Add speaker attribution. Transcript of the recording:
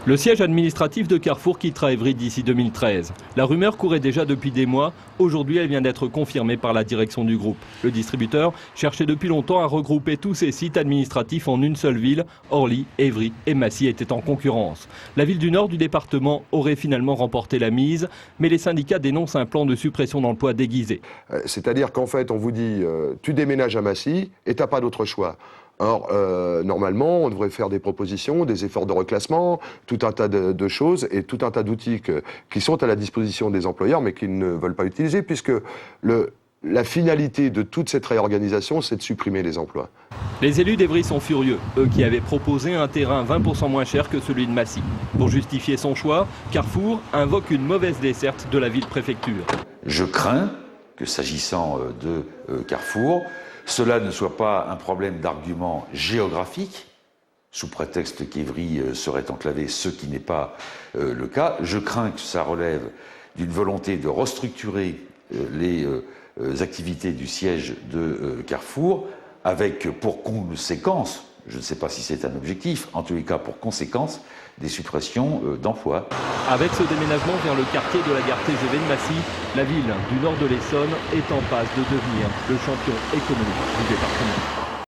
Speaker 1: Le siège administratif de Carrefour quittera Évry d'ici 2013. La rumeur courait déjà depuis des mois. Aujourd'hui, elle vient d'être confirmée par la direction du groupe. Le distributeur cherchait depuis longtemps à regrouper tous ses sites administratifs en une seule ville. Orly, Évry et Massy étaient en concurrence. La ville du nord du département aurait finalement remporté la mise, mais les syndicats dénoncent un plan de suppression d'emplois déguisé.
Speaker 2: C'est-à-dire qu'en fait, on vous dit, tu déménages à Massy et tu n'as pas d'autre choix. Or, normalement, on devrait faire des propositions, des efforts de reclassement, tout un tas de choses et tout un tas d'outils qui sont à la disposition des employeurs, mais qu'ils ne veulent pas utiliser, puisque la finalité de toute cette réorganisation, c'est de supprimer les emplois.
Speaker 1: Les élus d'Évry sont furieux, eux qui avaient proposé un terrain 20% moins cher que celui de Massy. Pour justifier son choix, Carrefour invoque une mauvaise desserte de la ville-préfecture.
Speaker 3: Je crains que, s'agissant de Carrefour, cela ne soit pas un problème d'argument géographique, sous prétexte qu'Évry serait enclavé, ce qui n'est pas le cas. Je crains que ça relève d'une volonté de restructurer les activités du siège de Carrefour, avec pour conséquence, je ne sais pas si c'est un objectif, en tous les cas pour conséquence, des suppressions d'emplois.
Speaker 1: Avec ce déménagement vers le quartier de la gare TGV de Massy, la ville du nord de l'Essonne est en passe de devenir le champion économique du département.